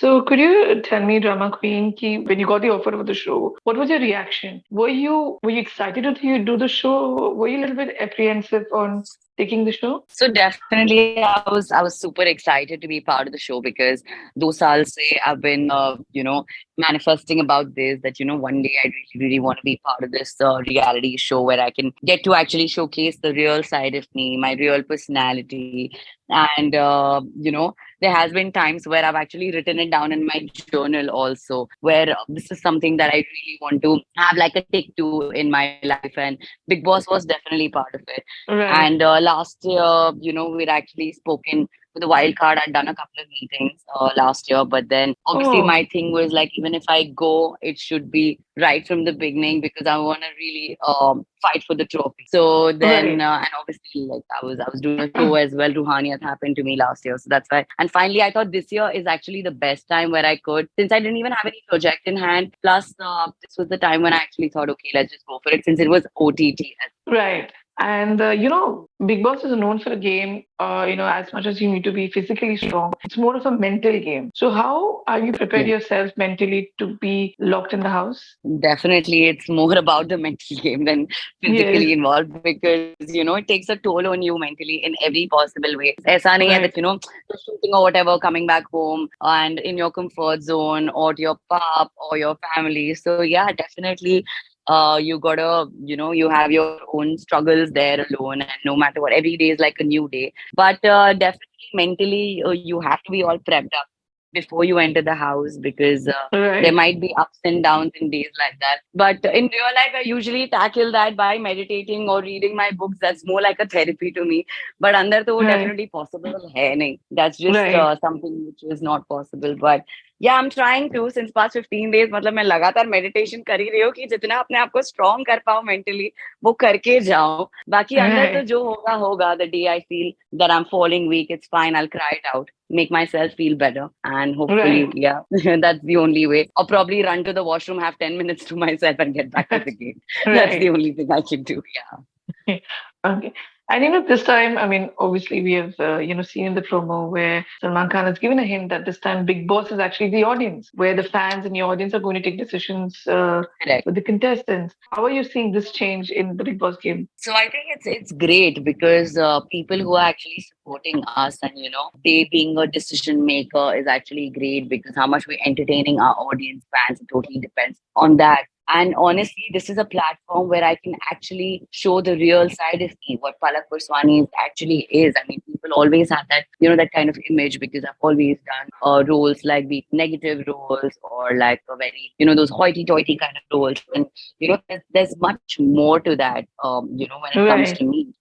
So could you tell me, Drama Queen, ki when you got the offer of the show, what was your reaction? Were you excited to do the show? Were you a little bit apprehensive on taking the show? So definitely, I was super excited to be part of the show because those saals say I've been manifesting about this, that one day I really want to be part of this reality show where I can get to actually showcase the real side of me, my real personality, and there has been times where I've actually written it down in my journal also, where this is something that I really want to have like a tick to in my life, and Big Boss was definitely part of it. And Right. last year, we'd actually spoken with the wild card. I'd done a couple of meetings last year, but then obviously Oh, my thing was like, even if I go, it should be right from the beginning because I want to really fight for the trophy. So then, right. and obviously, like I was doing a show as well. Ruhani had happened to me last year, so that's why. And finally, I thought this year is actually the best time where I could, since I didn't even have any project in hand. Plus, this was the time when I actually thought, okay, let's just go for it since it was OTT. Right. And Big Boss is known for a game. As much as you need to be physically strong, it's more of a mental game. So how are you prepared Yeah. yourself mentally to be locked in the house? Definitely, it's more about the mental game than Yes. physically involved because it takes a toll on you mentally in every possible way. ऐसा नहीं है that Right. you're shooting or whatever, coming back home and in your comfort zone or to your pub or your family. So yeah, definitely, you gotta you have your own struggles there alone, and no matter what, every day is like a new day. But definitely mentally, you have to be all prepped up before you enter the house because there Right. might be ups and downs in days like that. But in real life, I usually tackle that by meditating or reading my books. That's more like a therapy to me. But under to Right. definitely possible hai nahi. That's just Right. something which is not possible. But yeah, I'm trying to since past 15 days. मतलब मैं लगातार meditation कर ही रही हूँ कि जितना अपने आप को strong कर पाऊँ mentally वो करके जाऊँ. बाकी अंदर तो Right. जो होगा होगा. The day I feel that I'm falling weak, it's fine. I'll cry it out, make myself feel better, and hopefully, Right. yeah, that's the only way. Or probably run to the washroom, have 10 minutes to myself, and get back to the game. That's the Right. only thing I can do. Yeah. Okay. And this time, I mean, obviously we have, seen in the promo where Salman Khan has given a hint that this time Big Boss is actually the audience, where the fans in the audience are going to take decisions Correct. with the contestants. How are you seeing this change in the Big Boss game? So I think it's great because people who are actually supporting us, and they being a decision maker is actually great because how much we're entertaining our audience fans, it totally depends on that. And honestly, this is a platform where I can actually show the real side of me, what Palak Purswani actually is. I mean, people always have that, that kind of image because I've always done roles like the negative roles or like a very, those hoity-toity kind of roles. And there's much more to that. When it comes to Right. me,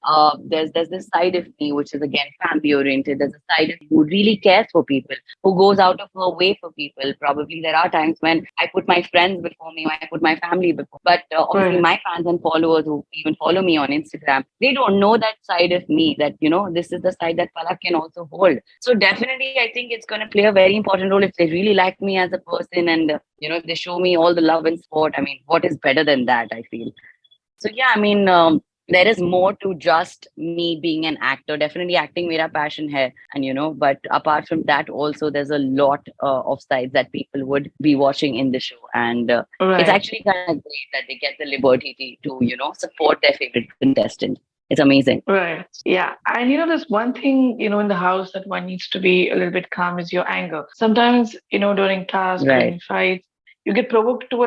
there's this side of me which is again family oriented. There's a side of me who really cares for people, who goes out of her way for people. Probably there are times when I put my friends before me, I put my family before. But obviously, Right. my fans and followers who even follow me on Instagram, they don't know that side of me. That this is the side that Palak can also hold. So definitely, I think it's going to play a very important role if they really like me as a person, and if they show me all the love and support. I mean, what is better than that? I feel. So yeah, I mean, there is more to just me being an actor. Definitely, acting mera passion hai, and but apart from that, also there's a lot of sides that people would be watching in the show, and it's Right. actually kind of great that they get the liberty to support their favorite contestant. It's amazing. Right. Yeah. And there's one thing, in the house that one needs to be a little bit calm is your anger. Sometimes, during tasks, Right. during fights, you get provoked to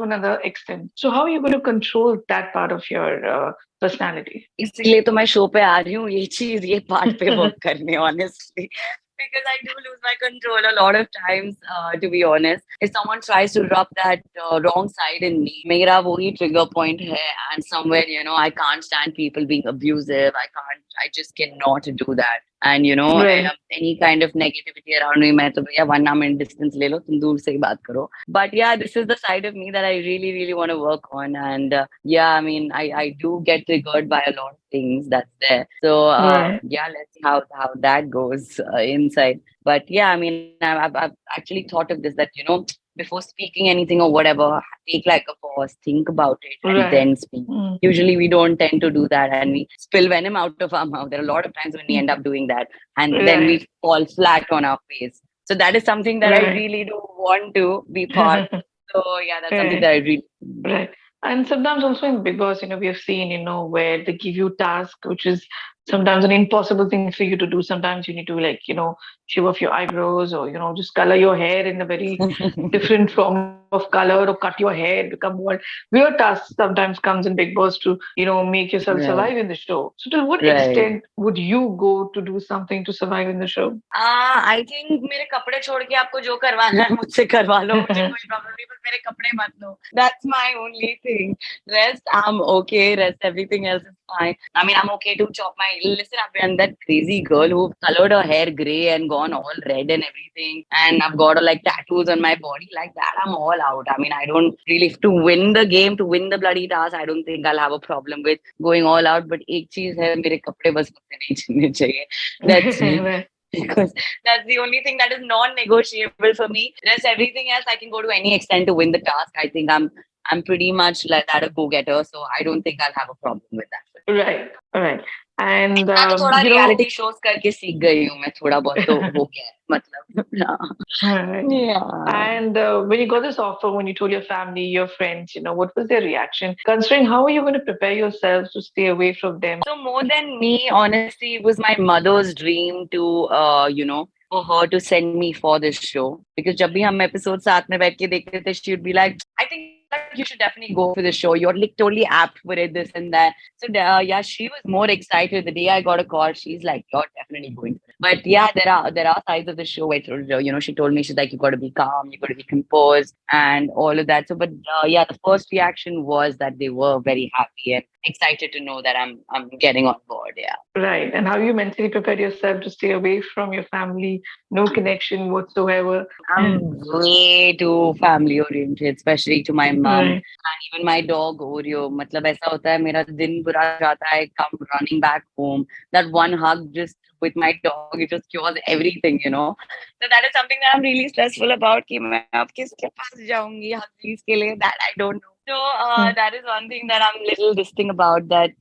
another extent. So how are you going to control that part of your personality? इसीलिए तो मैं show पे आ रही हूँ ये चीज ये part पे वर्क करने honestly because I do lose my control a lot of times to be honest if someone tries to rub that wrong side in me मेरा वही trigger point है and somewhere I can't stand people being abusive I just cannot do that and Right. any kind of negativity around me मैं तो भैया 1 minute distance ले लो तुम दूर से ही बात करो but yeah this is the side of me that I really really want to work on and yeah I mean I do get triggered by a lot of things that's there so Right. yeah let's see how that goes inside but yeah I mean I've actually thought of this that before speaking anything or whatever take like a pause think about it and Right. then speak Mm. usually we don't tend to do that and we spill venom out of our mouth there are a lot of times when we end up doing that and then we Right. fall flat on our face So that is something that I Right. really do want to be part. So yeah, that's something Right. that I really. Right. And sometimes also in Big Boss, we have seen, where they give you task, which is sometimes an impossible thing for you to do. Sometimes you need to like, shave off your eyebrows or, just color your hair in a very different form of color or cut your hair, become more weird tasks sometimes comes in Big Boss to, make yourself survive Right, in the show. So to what right. extent would you go to do something to survive in the show? I think मेरे कपड़े छोड़ के आपको जो करवाना है मुझसे करवा लो मुझे कोई प्रॉब्लम नहीं बस मेरे कपड़े मत लो that's my only thing rest I'm okay rest everything else is fine I mean I'm okay to chop my listen I've been that crazy girl who colored her hair gray and gone all red and everything and I've got like tattoos on my body like that I'm all out I mean I don't really to win the game to win the bloody task I don't think I'll have a problem with going all out but एक चीज है मेरे कपड़े बस मुझसे नहीं छीनने चाहिए that's Right. because that's the only thing that is non-negotiable for me. Rest everything else, I can go to any extent to win the task. I think I'm pretty much like that a go-getter, so I don't think I'll have a problem with that. Right. Right. And इतना तो थोड़ा reality shows करके सीख गई हूँ मैं थोड़ा बहुत तो हो गया है मतलब Right. yeah. And when you got this offer, when you told your family, your friends, what was their reaction? Considering how are you going to prepare yourselves to stay away from them? So more than me, honestly, it was my mother's dream to, for her to send me for this show. Because जब भी हम episode साथ में बैठ के देखते थे, she would be like, I think like, you should definitely go for the show. You're like totally apt for it, this and that. So yeah, she was more excited the day I got a call. She's like, you're definitely going. But yeah, there are sides of the show where she told me she's like, you got to be calm, you got to be composed, and all of that. So, but yeah, the first reaction was that they were very happy and excited to know that I'm getting on board. Yeah. Right. And how you mentally prepared yourself to stay away from your family, no connection whatsoever. I'm way too family oriented, especially to my mom Right. and even my dog Oreo. मतलब ऐसा होता है मेरा दिन बुरा जाता है, come running back home. That one hug just with my dog, it just cures everything. So that is something that I'm really stressful about कि मैं अब किसके पास जाऊंगी हर चीज के लिए that I don't know. So Mm. that is one thing that I'm little distinct about that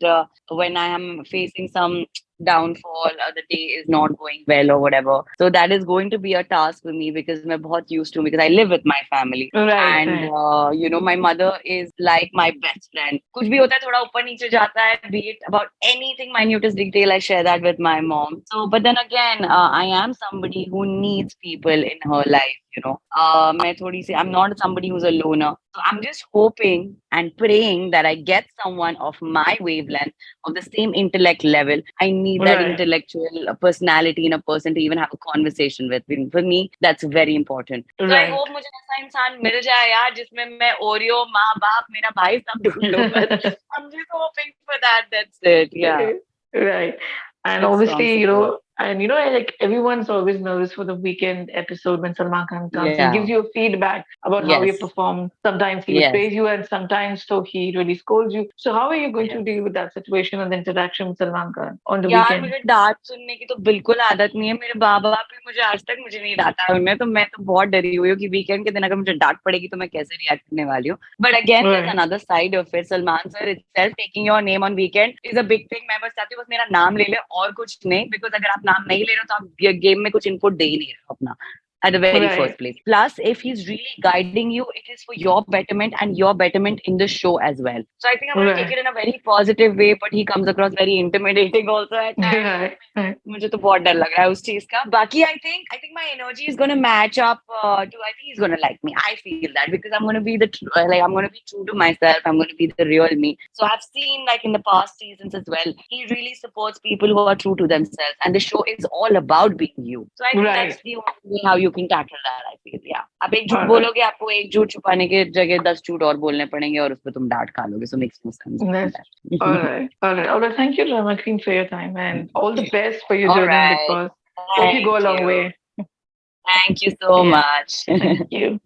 when I am facing some downfall or the day is not going well or whatever. So that is going to be a task for me because मैं बहुत used to because I live with my family Right. and Right. my mother is like my best friend. कुछ भी होता है थोड़ा ऊपर नीचे जाता है be it about anything minutest detail I share that with my mom. So but then again I am somebody who needs people in her life. मैं थोड़ी सी I'm not somebody who's a loner. So I'm just hoping and praying that I get someone of my wavelength, of the same intellect level. I need that Right. intellectual personality in a person to even have a conversation with. For me, that's very important. So I Right. hope मुझे ऐसा इंसान मिल जाए यार जिसमें मैं Oreo माँ बाप मेरा भाई सब ढूंढ लूं बस. I'm just hoping for that. That's it. Yeah. Right. And With strong obviously, support. like everyone's always nervous for the weekend episode when Salman Khan comes. He Yeah. gives you a feedback about how you Yes. perform. Sometimes he would Yes. praise you, and sometimes so he really scolds you. So how are you going to Yes. deal with that situation and the interaction with Salman Khan on the यार weekend? मुझे डांट सुनने की तो बिल्कुल आदत नहीं है मेरे बाप भी मुझे आज तक मुझे नहीं डांटा है उन्होंने तो मैं तो बहुत डरी हुई हूँ कि वीकेंड के दिन अगर मुझे डांट पड़ेगी तो मैं कैसे रिएक्ट करने वाली हूँ but again there is Right. Another side of it Salman sir itself taking your name on weekend is a big thing मैं बस चाहती हूँ बस मेरा नाम ले ले और कुछ नहीं बिकॉज अगर आप नाम नहीं ले रहे हो तो आप गेम में कुछ इनपुट दे ही नहीं रहे हो अपना at the very first Right. place. Plus, if he's really guiding you, it is for your betterment and your betterment in the show as well. So I think I'm going to take Right. it in a very positive way, but he comes across very intimidating also at times. Right. Right. मुझे तो बहुत डर लग रहा है उस चीज का बाकी I think my energy is going to match up to I think he's going to like me I feel that because I'm going to be I'm going to be true to myself I'm going to be the real me so I've seen like in the past seasons as well he really supports people who are true to themselves and the show is all about being you so I think that's Right. the only way how you can tackle that I feel yeah आप एक झूठ All right. बोलोगे आपको एक झूठ छुपाने के जगह 10 झूठ और बोलने पड़ेंगे और उसपे तुम डांट खा लोगे so makes no sense Yes. All right. All right. All right. Thank you, Drama Queen, for your time and all the best for your all journey in Big right Boss. Hope you go a thank long you way. thank you so Yeah. much Thank you.